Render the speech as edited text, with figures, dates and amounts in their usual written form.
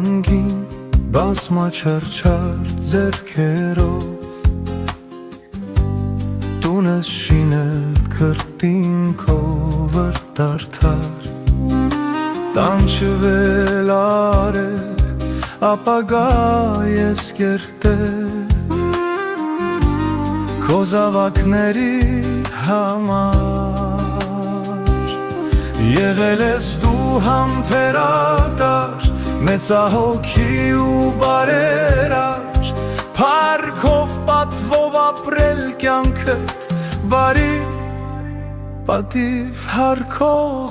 կանգին բազմաչարչար ձեռքերով Տունս շինել քրտինքով ըրտարդար Տանջվել արել ապագա ես կերտել Քո զավակների համար Եղել ես դու համբերատար Մեծահոգի ու բարերար Փառքով պատվով ապրել կյանքդ Բարի պատիվ հարկող